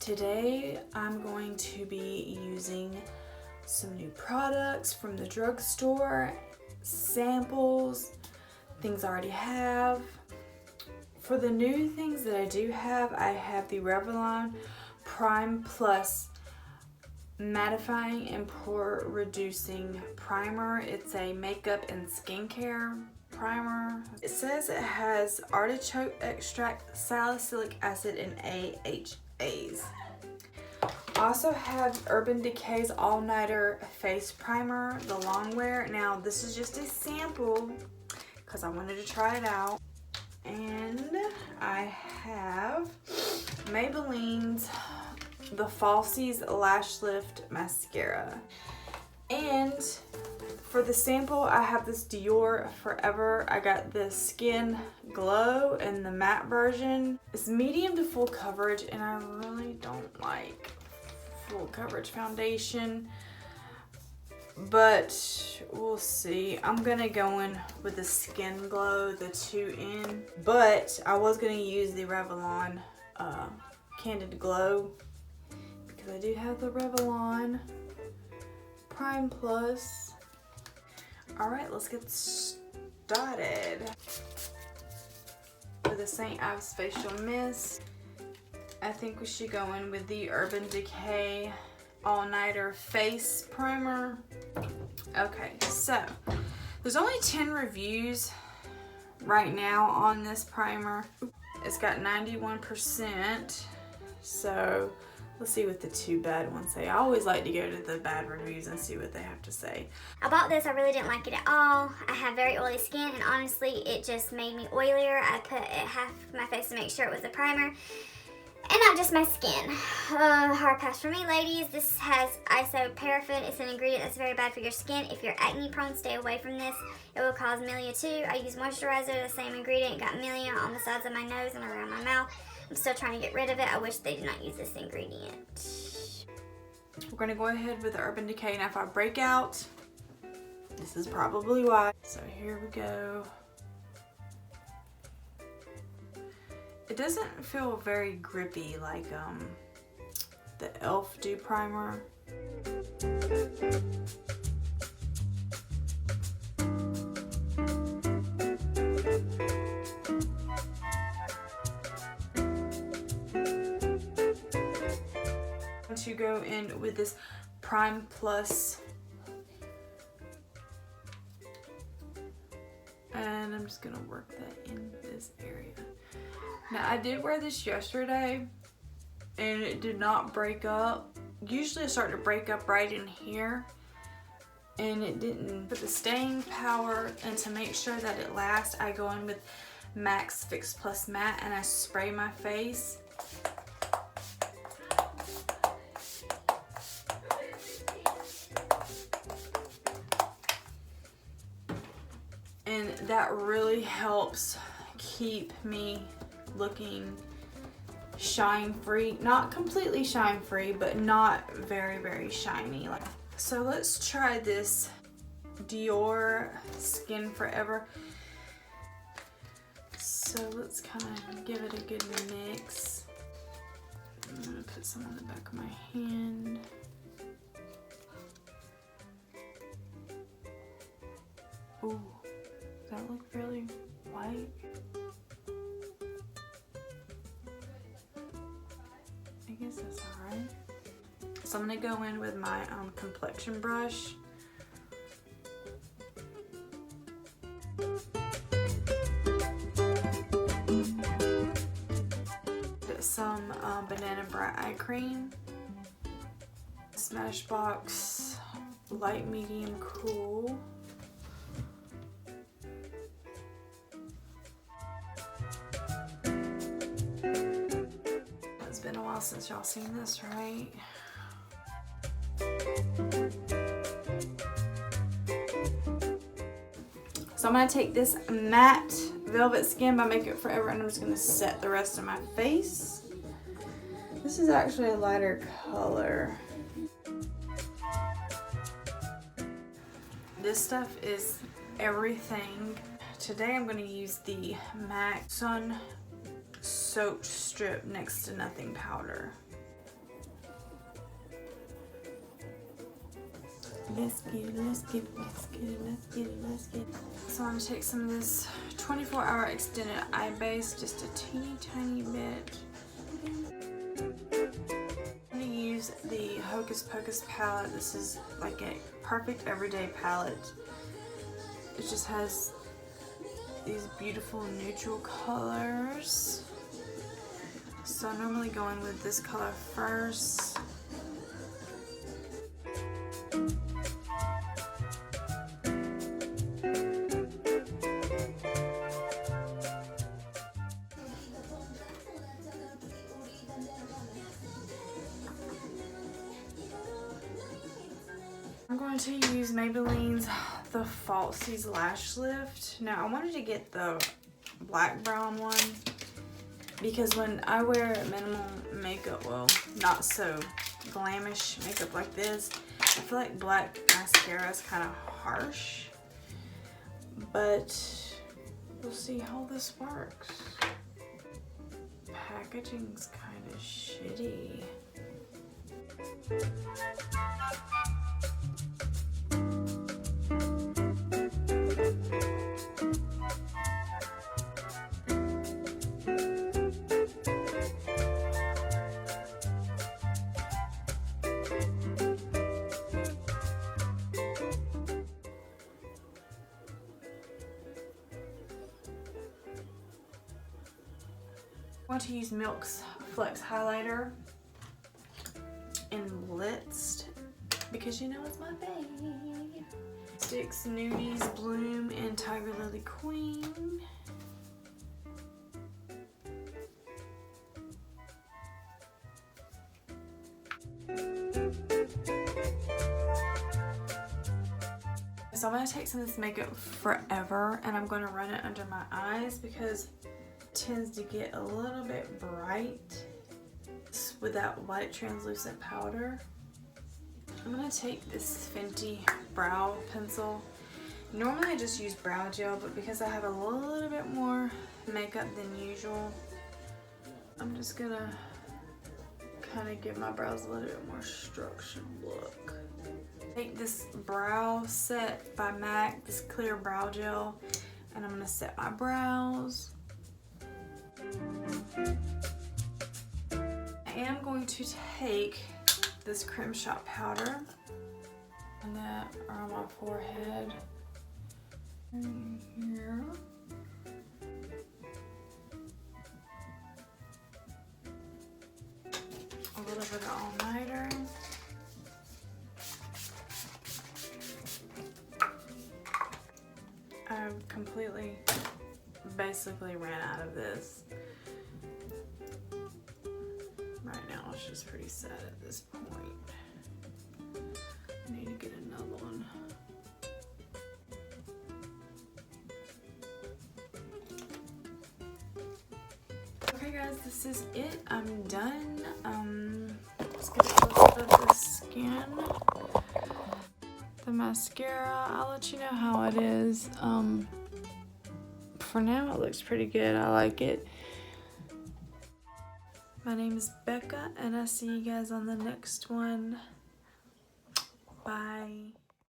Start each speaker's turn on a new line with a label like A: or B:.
A: Today I'm going to be using some new products from the drugstore, samples, things I already have. For the new things that I do have, I have the Revlon Prime Plus Mattifying and Pore Reducing Primer. It's a makeup and skincare primer. It says it has artichoke extract, salicylic acid, and AHAs. Also have Urban Decay's All Nighter Face Primer, the long wear. Now this is just a sample because I wanted to try it out. And I have Maybelline's the Falsies Lash Lift Mascara. And for the sample, I have this Dior Forever. I got the Skin Glow and the matte version. It's medium to full coverage, and I really don't like full coverage foundation, but we'll see. I'm gonna go in with the Skin Glow, the 2N, but I was gonna use the Revlon Candid Glow because I do have the Revlon Prime Plus. All right, let's get started. For the St. Ives Facial Mist, I think we should go in with the Urban Decay All Nighter Face Primer. Okay, so there's only 10 reviews right now on this primer. It's got 91%, so let's see what the 2 bad ones say. I always like to go to the bad reviews and see what they have to say.
B: I bought this, I really didn't like it at all. I have very oily skin, and honestly it just made me oilier. I put half my face to make sure it was a primer and not just my skin. Hard pass for me, ladies. This has isoparaffin. It's an ingredient that's very bad for your skin. If you're acne prone, stay away from this. It will cause milia too. I use moisturizer, the same ingredient. Got milia on the sides of my nose and around my mouth. I'm still trying to get rid of it. I wish they did not use this ingredient.
A: We're gonna go ahead with the Urban Decay. Now if I break out, this is probably why. So here we go. It doesn't feel very grippy like the e.l.f. Dew Primer. To go in with this Prime Plus, and I'm just gonna work that in this area. Now I did wear this yesterday and it did not break up. Usually I start to break up right in here, and it didn't. Put the staying power, and to make sure that it lasts, I go in with Max Fix Plus Matte and I spray my face. And that really helps keep me looking shine free. Not completely shine free, but not very, very shiny. So let's try this Dior Skin Forever. So let's kind of give it a good mix. I'm gonna put some on the back of my hand. Ooh. That look really white. I guess that's alright. So I'm gonna go in with my complexion brush. Get some Banana Bright Eye Cream. Smashbox Light Medium Cool. Been a while since y'all seen this, right? So I'm gonna take this matte Velvet Skin by Make It Forever, and I'm just gonna set the rest of my face. This is actually a lighter color. This stuff is everything. Today I'm going to use the MAC Sun Soaked Strip Next to Nothing powder. Let's get it, let's get it, let's get it, let's get it, let's get it. So I'm gonna take some of this 24-hour extended eye base, just a teeny tiny bit. I'm gonna use the Hocus Pocus palette. This is like a perfect everyday palette. It just has these beautiful neutral colors. So I normally go in with this color first. I'm going to use Maybelline's The Falsies Lash Lift. Now I wanted to get the black brown one because when I wear minimal makeup, well, not so glamish makeup like this, I feel like black mascara is kind of harsh, but we'll see how this works. Packaging's kind of shitty. I want to use Milk's Flex Highlighter in Blitzed because you know it's my fave. Sticks Nudies Bloom and Tiger Lily Queen. So I'm going to take some of this makeup Forever and I'm going to run it under my eyes because tends to get a little bit bright with that white translucent powder. I'm going to take this Fenty brow pencil. Normally I just use brow gel, but because I have a little bit more makeup than usual, I'm just going to kind of give my brows a little bit more structured look. Take this brow set by MAC, this clear brow gel, and I'm going to set my brows. I am going to take this Creme Shop powder and that on my forehead and here. A little bit of all-nighter. I've completely basically ran out of this. Right now it's just pretty sad at this point. I need to get another one. Okay guys, this is it. I'm done. Let's get a close up of the skin. The mascara, I'll let you know how it is. For now it looks pretty good. I like it. My name is Becca and I see you guys on the next one. Bye.